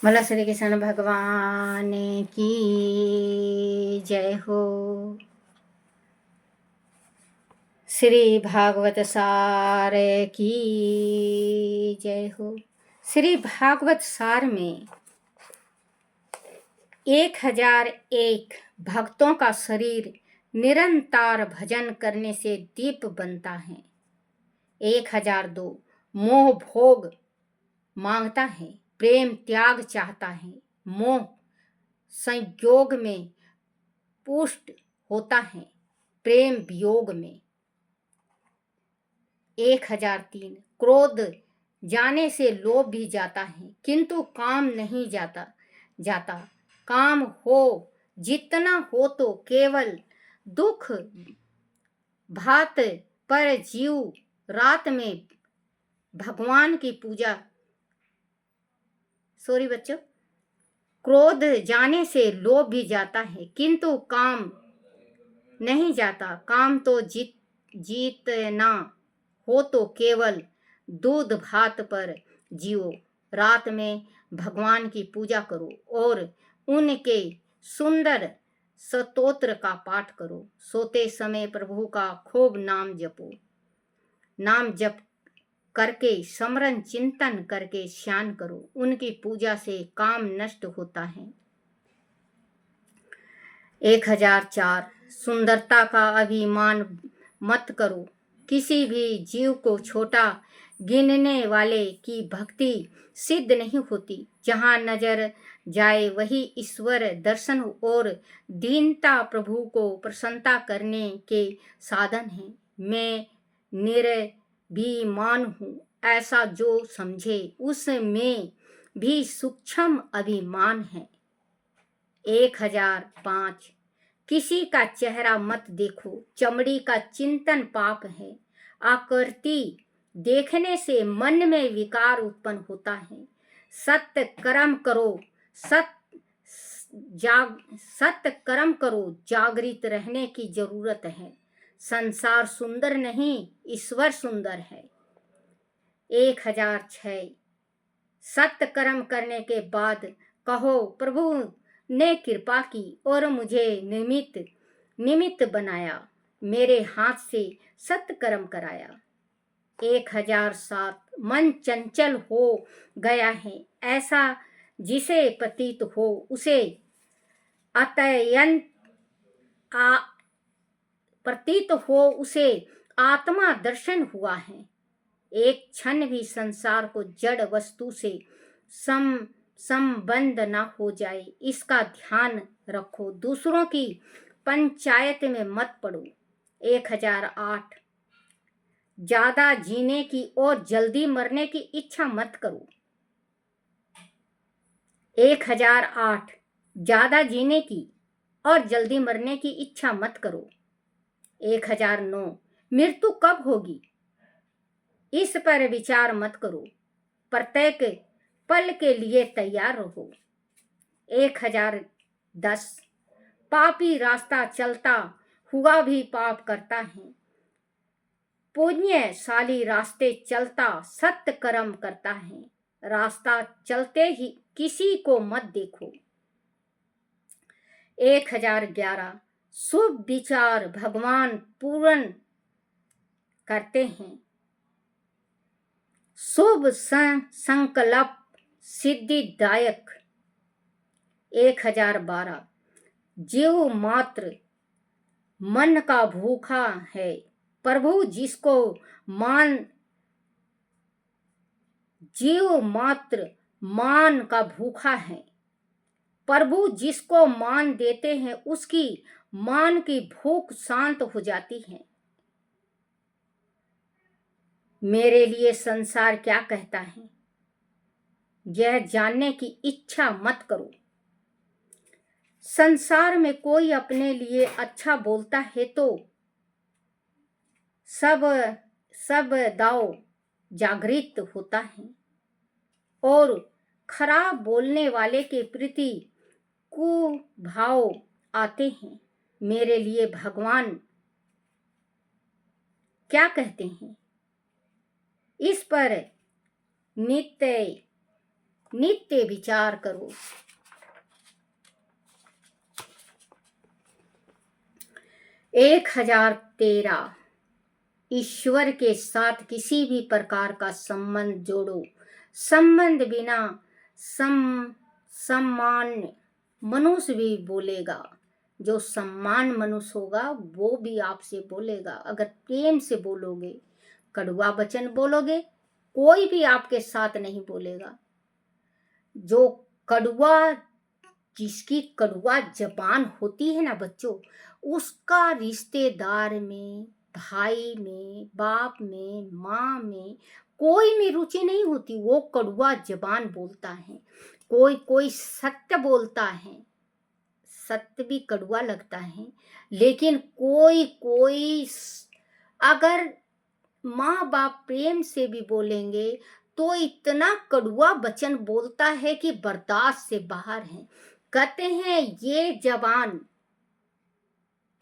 बोला श्री कृष्ण भगवान की जय हो। श्री भागवत सार की जय हो। श्री भागवत सार में 1001 भक्तों का शरीर निरंतर भजन करने से दीप बनता है। 1002 मोह भोग मांगता है, प्रेम त्याग चाहता है, मोह संयोग में पुष्ट होता है, प्रेम वियोग में। 1003 क्रोध जाने से लोभ भी जाता है, किंतु काम नहीं जाता। काम हो जितना हो तो केवल दुख भात पर जीव रात में भगवान की पूजा। सॉरी बच्चों, क्रोध जाने से लोभ भी जाता है, किंतु काम नहीं जाता। काम तो जीतना हो तो केवल दूध भात पर जियो, रात में भगवान की पूजा करो और उनके सुंदर स्तोत्र का पाठ करो। सोते समय प्रभु का खूब नाम जपो। नाम जप करके स्मरण चिंतन करके ध्यान करो, उनकी पूजा से काम नष्ट होता है। 1004 सुंदरता का अभिमान मत करो। किसी भी जीव को छोटा गिनने वाले की भक्ति सिद्ध नहीं होती। जहाँ नजर जाए वही ईश्वर दर्शन और दीनता प्रभु को प्रसन्नता करने के साधन है। मैं निर्भिमान हूँ, ऐसा जो समझे उसमें भी सूक्ष्म अभिमान है। 1005 किसी का चेहरा मत देखो, चमड़ी का चिंतन पाप है। आकृति देखने से मन में विकार उत्पन्न होता है। सत्य कर्म करो, सत्य कर्म करो, जागृत रहने की जरूरत है। संसार सुंदर नहीं, ईश्वर सुंदर है। 1006 सत्य कर्म करने के बाद कहो प्रभु ने कृपा की और मुझे निमित्त बनाया, मेरे हाथ से सत्य कर्म कराया। 1007 मन चंचल हो गया है, ऐसा जिसे प्रतीत हो उसे प्रतीत हो उसे आत्मा दर्शन हुआ है। एक क्षण भी संसार को जड़ वस्तु से संबंध न हो जाए, इसका ध्यान रखो। दूसरों की पंचायत में मत पड़ो। 1008 ज्यादा जीने की और जल्दी मरने की इच्छा मत करो। 1008 ज्यादा जीने की और जल्दी मरने की इच्छा मत करो। 1009 मृत्यु कब होगी इस पर विचार मत करो, प्रत्येक पल के लिए तैयार रहो। 1010 पापी रास्ता चलता हुआ भी पाप करता है, पुण्यशाली रास्ते चलता सत्य कर्म करता है। रास्ता चलते ही किसी को मत देखो। 1011 शुभ विचार भगवान पूर्ण करते हैं, शुभ संकल्प सिद्धिदायक। 1012 जीव मात्र मन का भूखा है, प्रभु जिसको जीव मात्र मान का भूखा है, प्रभु जिसको मान देते हैं उसकी मान की भूख शांत हो जाती है। मेरे लिए संसार क्या कहता है यह जानने की इच्छा मत करो। संसार में कोई अपने लिए अच्छा बोलता है तो सब दाव जागृत होता है और खराब बोलने वाले के प्रति कुभाव आते हैं। मेरे लिए भगवान क्या कहते हैं इस पर नित्य नित्य विचार करो। 1013 ईश्वर के साथ किसी भी प्रकार का संबंध जोड़ो। संबंध बिना सम्मान मनुष्य भी बोलेगा। जो सम्मान मनुष्य होगा वो भी आपसे बोलेगा। अगर प्रेम से बोलोगे, कड़वा वचन बोलोगे, कोई भी आपके साथ नहीं बोलेगा। जो कड़वा, जिसकी कड़वा जबान होती है ना बच्चों, उसका रिश्तेदार में, भाई में, बाप में, माँ में कोई में रुचि नहीं होती। वो कड़वा जबान बोलता है। कोई कोई सत्य बोलता है, सत्य भी कड़वा लगता है, लेकिन कोई कोई अगर माँ बाप प्रेम से भी बोलेंगे तो इतना कड़वा वचन बोलता है कि बर्दाश्त से बाहर है। कहते हैं ये जबान,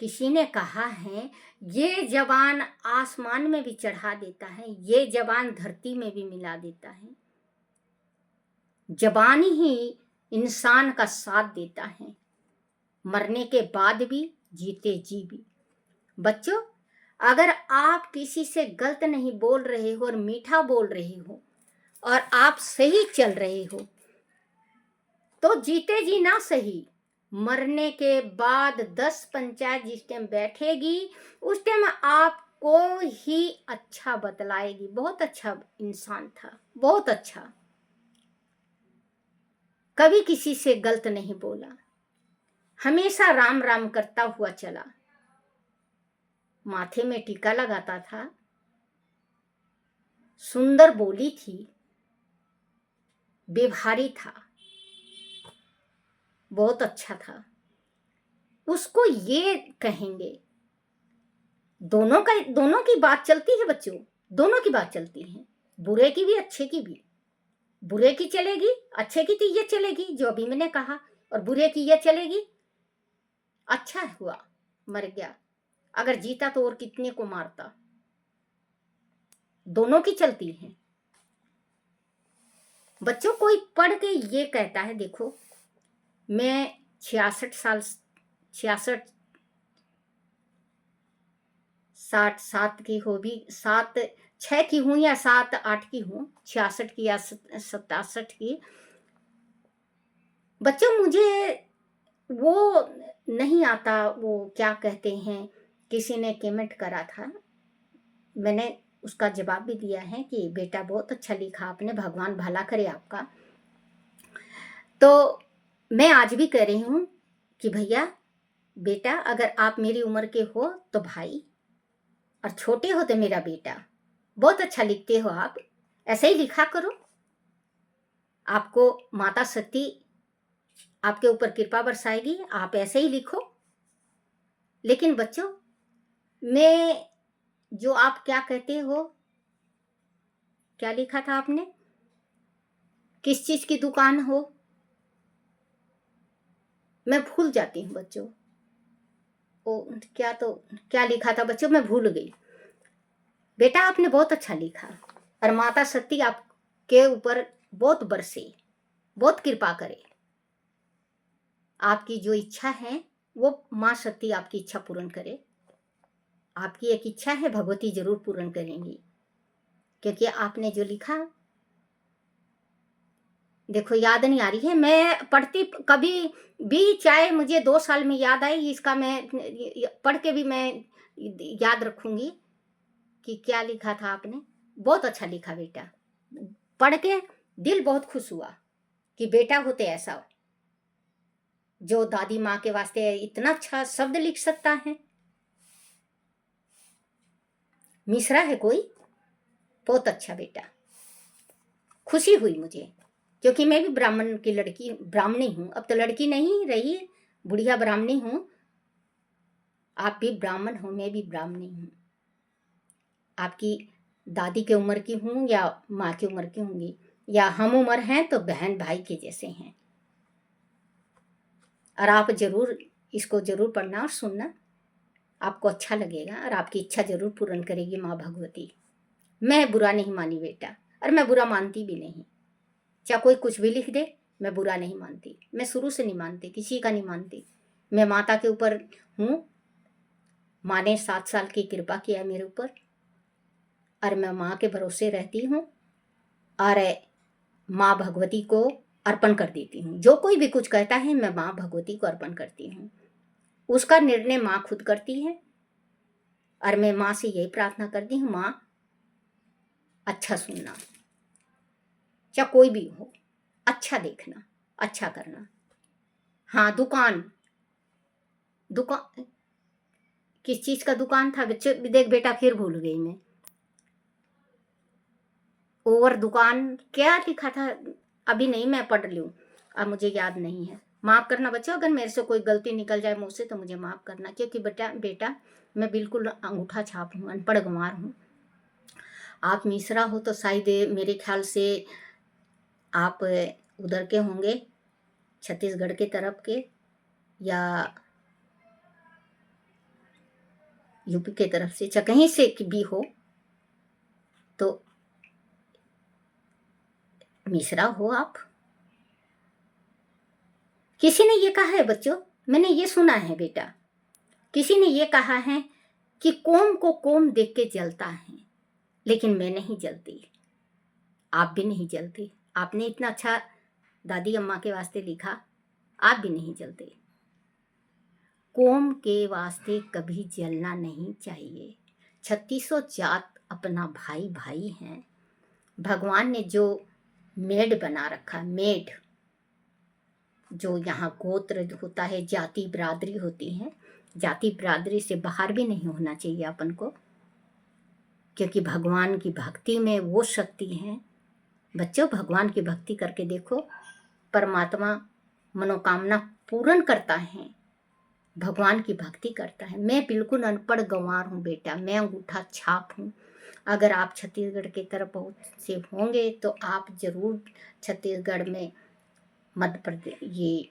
किसी ने कहा है ये जबान आसमान में भी चढ़ा देता है, ये जबान धरती में भी मिला देता है। जबान ही इंसान का साथ देता है, मरने के बाद भी, जीते जी भी। बच्चों, अगर आप किसी से गलत नहीं बोल रहे हो और मीठा बोल रहे हो और आप सही चल रहे हो तो जीते जी ना सही, मरने के बाद 10 पंचायत जिस टाइम बैठेगी उस टाइम आपको ही अच्छा बतलाएगी। बहुत अच्छा इंसान था, बहुत अच्छा, कभी किसी से गलत नहीं बोला, हमेशा राम राम करता हुआ चला, माथे में टीका लगाता था, सुंदर बोली थी, व्यवहारी था, बहुत अच्छा था। उसको ये कहेंगे, दोनों की बात चलती है बच्चों, दोनों की बात चलती है, बुरे की भी अच्छे की भी। बुरे की चलेगी, अच्छे की तो ये चलेगी जो अभी मैंने कहा, और बुरे की ये चलेगी। अच्छा हुआ मर गया, अगर जीता तो और कितने को मारता। दोनों की चलती है। बच्चों, कोई पढ़ के ये कहता है, देखो मैं 66 67 की हो भी, 6 की हूं या 7 8 की हूं, 66 की या 67 की। बच्चों, मुझे वो नहीं आता, वो क्या कहते हैं, किसी ने कमेंट करा था, मैंने उसका जवाब भी दिया है कि बेटा बहुत अच्छा लिखा आपने, भगवान भला करे आपका। तो मैं आज भी कह रही हूँ कि भैया बेटा, अगर आप मेरी उम्र के हो तो भाई, और छोटे हो तो मेरा बेटा, बहुत अच्छा लिखते हो आप, ऐसे ही लिखा करो। आपको माता शक्ति आपके ऊपर कृपा बरसाएगी, आप ऐसे ही लिखो। लेकिन बच्चों, मैं जो आप क्या कहते हो, क्या लिखा था आपने, किस चीज की दुकान हो, मैं भूल जाती हूँ बच्चों। ओ क्या लिखा था बच्चों, मैं भूल गई। बेटा आपने बहुत अच्छा लिखा, और माता शक्ति आपके ऊपर बहुत बरसे, बहुत कृपा करे। आपकी जो इच्छा है वो माँ शक्ति आपकी इच्छा पूर्ण करे। आपकी एक इच्छा है, भगवती जरूर पूर्ण करेंगी, क्योंकि आपने जो लिखा, देखो याद नहीं आ रही है, मैं पढ़ती कभी भी, चाहे मुझे 2 साल में याद आई, इसका मैं पढ़ के भी मैं याद रखूंगी कि क्या लिखा था आपने। बहुत अच्छा लिखा बेटा, पढ़ के दिल बहुत खुश हुआ कि बेटा होते ऐसा, जो दादी माँ के वास्ते इतना अच्छा शब्द लिख सकता है। मिश्रा है कोई, बहुत अच्छा बेटा, खुशी हुई मुझे, क्योंकि मैं भी ब्राह्मण की लड़की, ब्राह्मणी हूँ, अब तो लड़की नहीं रही, बुढ़िया ब्राह्मणी हूँ। आप भी ब्राह्मण हो, मैं भी ब्राह्मणी हूँ। आपकी दादी के उम्र की हूँ या माँ की उम्र की होंगी, या हम उम्र हैं तो बहन भाई के जैसे हैं। और आप जरूर इसको जरूर पढ़ना और सुनना, आपको अच्छा लगेगा और आपकी इच्छा जरूर पूर्ण करेगी माँ भगवती। मैं बुरा नहीं मानी बेटा, और मैं बुरा मानती भी नहीं। चाहे कोई कुछ भी लिख दे, मैं बुरा नहीं मानती। मैं शुरू से नहीं मानती, किसी का नहीं मानती। मैं माता के ऊपर हूँ, माँ ने 7 साल की कृपा किया मेरे ऊपर, और मैं माँ के भरोसे रहती हूँ, और माँ भगवती को अर्पण कर देती हूँ। जो कोई भी कुछ कहता है, मैं माँ भगवती को अर्पण करती हूँ। उसका निर्णय माँ खुद करती है, और मैं माँ से यही प्रार्थना करती हूँ, माँ अच्छा सुनना, चाहे कोई भी हो, अच्छा देखना, अच्छा करना। हाँ, दुकान किस चीज का दुकान था बच्चे? देख बेटा, फिर भूल गई मैं। ओवर दुकान क्या लिखा था, अभी नहीं, मैं पढ़ लूँ, अब मुझे याद नहीं है। माफ़ करना बच्चों, अगर मेरे से कोई गलती निकल जाए मुझसे तो मुझे माफ़ करना, क्योंकि बेटा मैं बिल्कुल अंगूठा छाप हूँ, अनपढ़ गंवार हूँ। आप मिश्रा हो तो शायद मेरे ख्याल से आप उधर के होंगे, छत्तीसगढ़ के तरफ के, या यूपी के तरफ से, चाहे कहीं से भी हो, तो मिश्रा हो आप। किसी ने ये कहा है बच्चों, मैंने ये सुना है बेटा, किसी ने ये कहा है कि कोम को कोम देख के जलता है, लेकिन मैं नहीं जलती, आप भी नहीं जलते। आपने इतना अच्छा दादी अम्मा के वास्ते लिखा, आप भी नहीं जलते। कोम के वास्ते कभी जलना नहीं चाहिए। 3600 जात अपना भाई भाई हैं। भगवान ने जो मेड बना रखा, मेड जो यहाँ गोत्र होता है, जाति बिरादरी होती है, जाति बिरादरी से बाहर भी नहीं होना चाहिए अपन को, क्योंकि भगवान की भक्ति में वो शक्ति है। बच्चों, भगवान की भक्ति करके देखो, परमात्मा मनोकामना पूर्ण करता है, भगवान की भक्ति करता है। मैं बिल्कुल अनपढ़ गंवार हूँ बेटा, मैं अंगूठा छाप हूँ। अगर आप छत्तीसगढ़ की तरफ बहुत से होंगे तो आप जरूर छत्तीसगढ़ में, मध्य प्रदेश, ये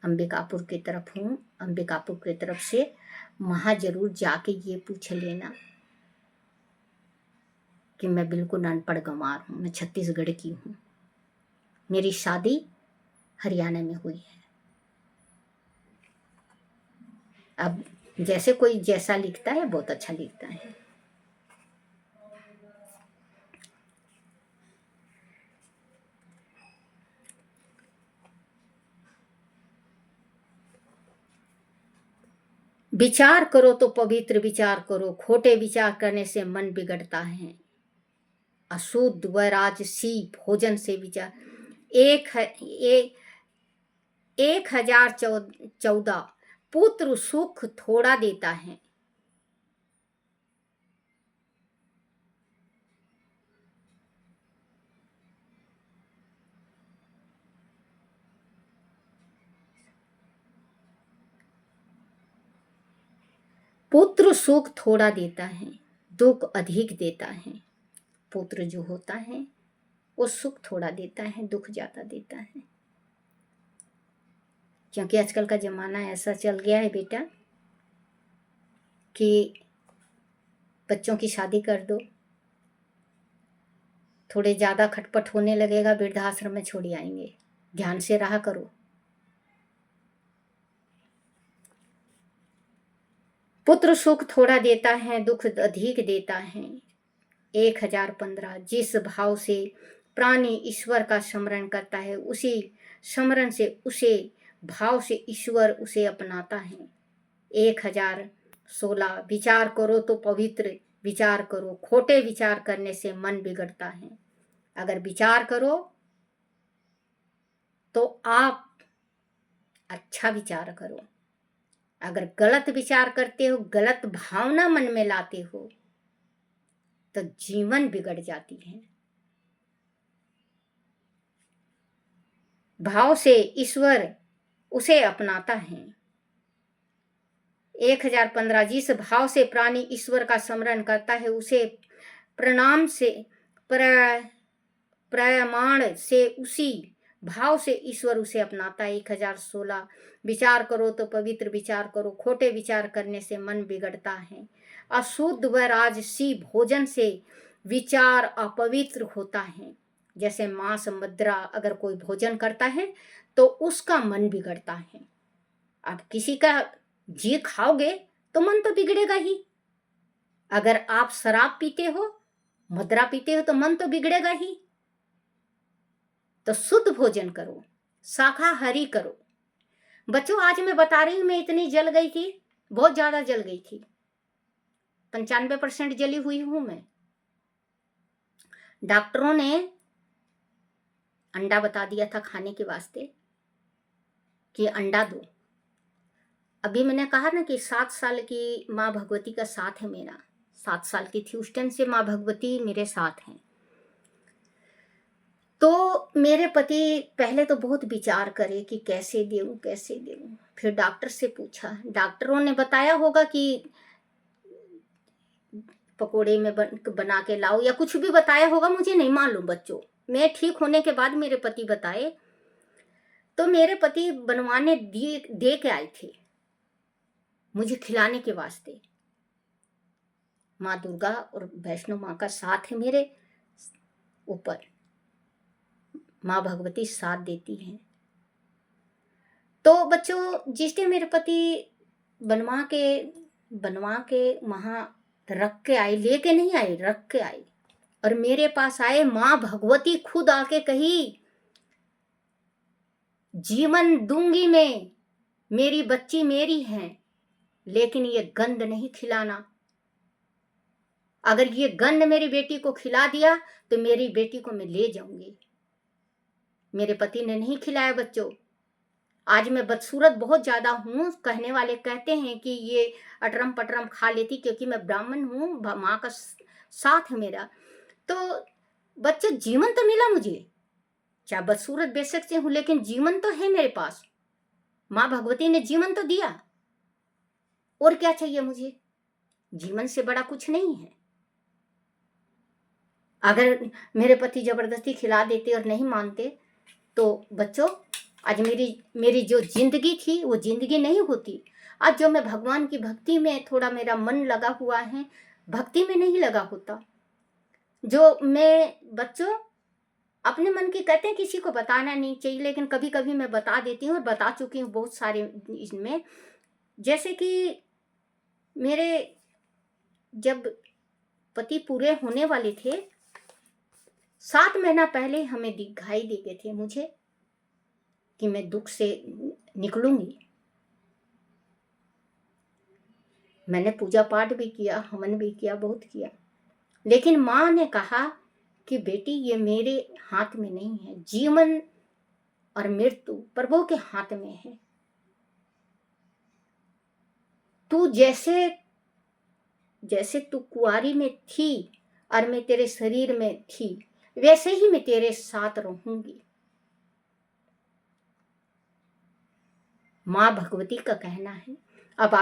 अंबिकापुर की तरफ हूँ, अंबिकापुर की तरफ से वहाँ जरूर जाके ये पूछ लेना कि मैं बिल्कुल अनपढ़ गंवार हूँ, मैं छत्तीसगढ़ की हूँ। मेरी शादी हरियाणा में हुई है। अब जैसे कोई जैसा लिखता है, बहुत अच्छा लिखता है। विचार करो तो पवित्र विचार करो, खोटे विचार करने से मन बिगड़ता है। अशुद्ध व राजसी भोजन से विचार, 1014 पुत्र सुख थोड़ा देता है। पुत्र सुख थोड़ा देता है, दुख अधिक देता है। पुत्र जो होता है वो सुख थोड़ा देता है, दुख ज्यादा देता है। क्योंकि आजकल का जमाना ऐसा चल गया है बेटा कि बच्चों की शादी कर दो, थोड़े ज्यादा खटपट होने लगेगा, वृद्धाश्रम में छोड़ आएंगे। ध्यान से रहा करो। पुत्र सुख थोड़ा देता है, दुख अधिक देता है। 1015 जिस भाव से प्राणी ईश्वर का स्मरण करता है, उसी स्मरण से, उसे भाव से ईश्वर उसे अपनाता है। 1016 विचार करो तो पवित्र विचार करो, खोटे विचार करने से मन बिगड़ता है। अगर विचार करो तो आप अच्छा विचार करो। अगर गलत विचार करते हो, गलत भावना मन में लाते हो, तो जीवन बिगड़ जाती है। भाव से ईश्वर उसे अपनाता है। 1015 जिस भाव से प्राणी ईश्वर का स्मरण करता है, उसे प्रणाम से प्रमाण से, उसी भाव से ईश्वर उसे अपनाता है। 1016 विचार करो तो पवित्र विचार करो, खोटे विचार करने से मन बिगड़ता है। अशुद्ध व राजसी भोजन से विचार अपवित्र होता है। जैसे मांस मदिरा अगर कोई भोजन करता है तो उसका मन बिगड़ता है। अब किसी का जी खाओगे तो मन तो बिगड़ेगा ही। अगर आप शराब पीते हो, मदिरा पीते हो तो मन तो बिगड़ेगा ही। तो शुद्ध भोजन करो, शाकाहारी करो। बच्चों आज मैं बता रही हूं, मैं इतनी जल गई थी, बहुत ज्यादा जल गई थी, 95% जली हुई हूं मैं। डॉक्टरों ने अंडा बता दिया था खाने के वास्ते कि अंडा दो। अभी मैंने कहा ना कि 7 साल की माँ भगवती का साथ है मेरा। 7 साल की थी उस टाइम से माँ भगवती मेरे साथ हैं। तो मेरे पति पहले तो बहुत विचार करे कि कैसे देऊं कैसे देऊं। फिर डॉक्टर से पूछा, डॉक्टरों ने बताया होगा कि पकोड़े में बना के लाओ या कुछ भी बताया होगा, मुझे नहीं मालूम बच्चों। मैं ठीक होने के बाद मेरे पति बताए, तो मेरे पति बनवाने दे के आए थे मुझे खिलाने के वास्ते। माँ दुर्गा और वैष्णो माँ का साथ है मेरे ऊपर, माँ भगवती साथ देती हैं। तो बच्चों जिस दिन मेरे पति बनवा के वहां रख के आए, लेके नहीं आए, रख के आए, और मेरे पास आए, माँ भगवती खुद आके कही, जीवन दूंगी मैं, मेरी बच्ची मेरी है, लेकिन ये गंध नहीं खिलाना। अगर ये गंध मेरी बेटी को खिला दिया तो मेरी बेटी को मैं ले जाऊंगी। मेरे पति ने नहीं खिलाया बच्चों। आज मैं बदसूरत बहुत ज्यादा हूँ, कहने वाले कहते हैं कि ये अटरम पटरम खा लेती क्योंकि मैं ब्राह्मण हूँ, माँ का साथ है मेरा। तो बच्चों जीवन तो मिला मुझे, चाहे बदसूरत बेशक से हूँ, लेकिन जीवन तो है मेरे पास। माँ भगवती ने जीवन तो दिया, और क्या चाहिए मुझे? जीवन से बड़ा कुछ नहीं है। अगर मेरे पति जबरदस्ती खिला देते और नहीं मानते तो बच्चों आज मेरी जो जिंदगी थी वो जिंदगी नहीं होती। आज जो मैं भगवान की भक्ति में थोड़ा मेरा मन लगा हुआ है, भक्ति में नहीं लगा होता। जो मैं बच्चों अपने मन की कहते हैं किसी को बताना नहीं चाहिए, लेकिन कभी कभी मैं बता देती हूँ और बता चुकी हूँ बहुत सारे इसमें। जैसे कि मेरे जब पति पूरे होने वाले थे, 7 महीना पहले हमें दिखाई दे गए थे मुझे कि मैं दुख से निकलूंगी। मैंने पूजा पाठ भी किया, हवन भी किया, बहुत किया, लेकिन माँ ने कहा कि बेटी ये मेरे हाथ में नहीं है, जीवन और मृत्यु प्रभु के हाथ में है। तू जैसे तू कुंवारी में थी और मैं तेरे शरीर में थी, वैसे ही मैं तेरे साथ रहूंगी। माँ भगवती का कहना है। अब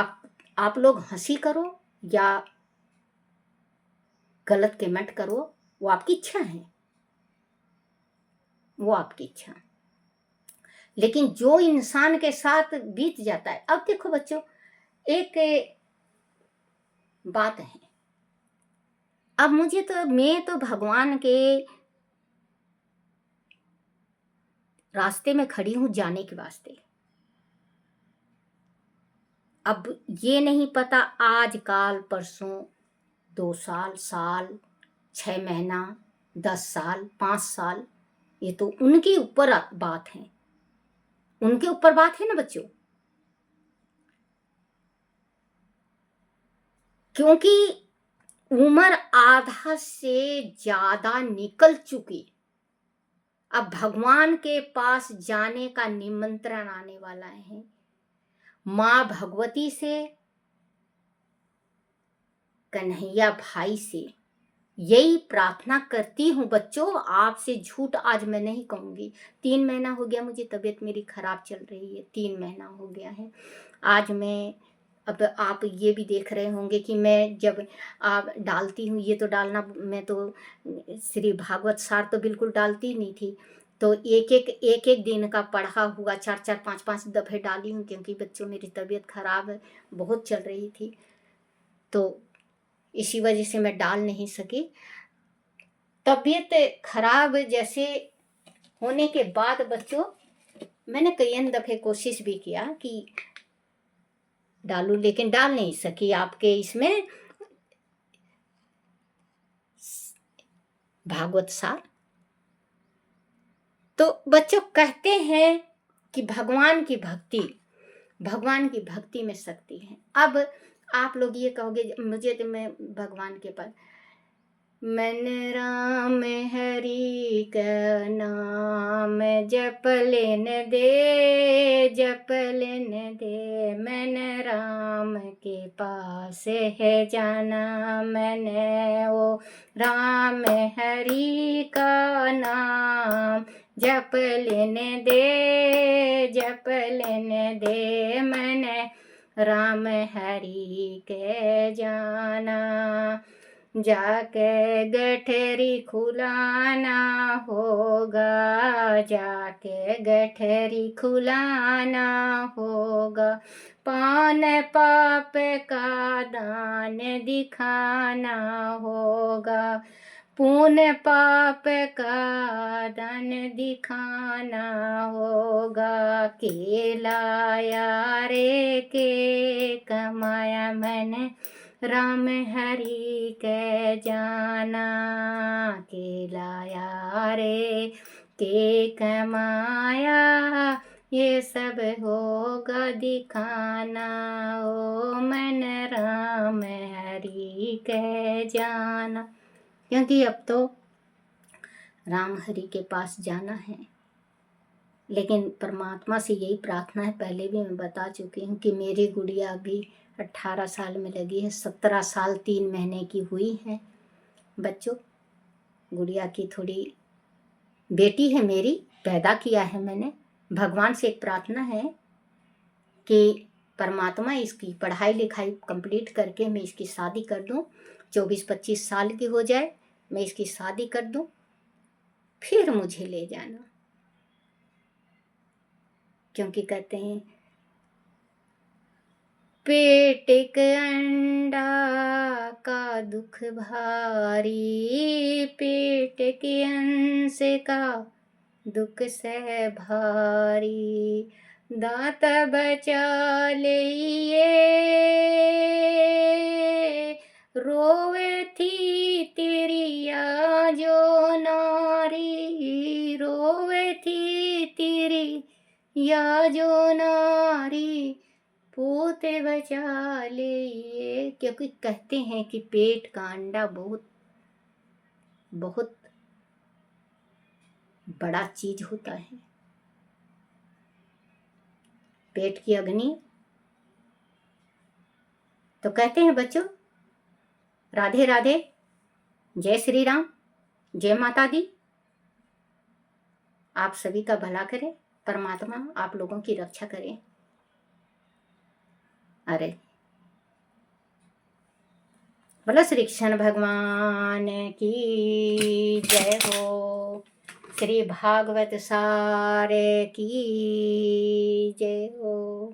आप लोग हंसी करो या गलत कमेंट करो, वो आपकी इच्छा है, वो आपकी इच्छा। लेकिन जो इंसान के साथ बीत जाता है, अब देखो बच्चों एक बात है, अब मैं तो भगवान के रास्ते में खड़ी हूं जाने के वास्ते। अब ये नहीं पता आज काल परसों 2 साल 6 महीना 10 साल 5 साल, ये तो उनके ऊपर बात है, उनके ऊपर बात है ना बच्चों। क्योंकि उम्र आधा से ज्यादा निकल चुकी, अब भगवान के पास जाने का निमंत्रण आने वाला है। माँ भगवती से, कन्हैया भाई से यही प्रार्थना करती हूँ बच्चों, आपसे झूठ आज मैं नहीं कहूँगी। 3 महीना हो गया मुझे, तबीयत मेरी खराब चल रही है, 3 महीना हो गया है। आज मैं, अब आप ये भी देख रहे होंगे कि मैं जब आप डालती हूँ, ये तो डालना, मैं तो श्री भागवत सार तो बिल्कुल डालती नहीं थी, तो एक दिन का पढ़ा हुआ 4 5 दफ़े डाली हूँ, क्योंकि बच्चों मेरी तबीयत खराब बहुत चल रही थी, तो इसी वजह से मैं डाल नहीं सकी। तबीयत खराब जैसे होने के बाद बच्चों मैंने कई दफ़े कोशिश भी किया कि डालूं, लेकिन डाल नहीं सकी आपके इसमें भागवत सार। तो बच्चों कहते हैं कि भगवान की भक्ति में शक्ति है। अब आप लोग ये कहोगे मुझे तो मैं भगवान के पास, मन राम हरि का नाम जप लेन दे, मन राम के पास है जाना, मैंने वो राम हरि का नाम जप लेने दे, मैंने राम हरि के जाना, जाके गठरी खुलाना होगा, जाके गठरी खुलाना होगा, पान पाप का दान दिखाना होगा, पुण्य पाप का दान दिखाना होगा, के लाया रे के कमाया मैंने राम हरि के जाना, के लाया रे के कमाया, ये सब होगा दिखाना, ओ मन राम हरि के जाना। क्योंकि अब तो राम हरि के पास जाना है, लेकिन परमात्मा से यही प्रार्थना है, पहले भी मैं बता चुकी हूँ कि मेरी गुड़िया अभी 18 साल में लगी है, 17 साल 3 महीने की हुई है। बच्चों गुड़िया की थोड़ी बेटी है मेरी, पैदा किया है मैंने। भगवान से एक प्रार्थना है कि परमात्मा इसकी पढ़ाई लिखाई कंप्लीट करके मैं इसकी शादी कर दूं, 24-25 साल की हो जाए, मैं इसकी शादी कर दूं, फिर मुझे ले जाना। क्योंकि कहते हैं पेट के अंडा का दुख भारी, पेट के अंश का दुख से भारी, दाता बचा लिए, रोवे थी तेरी या जो नारी, रोवे थी तेरी या जो नारी, पोते बचा लिए। क्योंकि कहते हैं कि पेट का अंडा बहुत बहुत बड़ा चीज होता है। पेट की अग्नि। तो कहते हैं बच्चों, राधे राधे, जय श्री राम, जय माता दी। आप सभी का भला करे, परमात्मा आप लोगों की रक्षा करे। अरे बोलो श्री कृष्ण भगवान की जय हो, श्री भागवत सार की जय हो।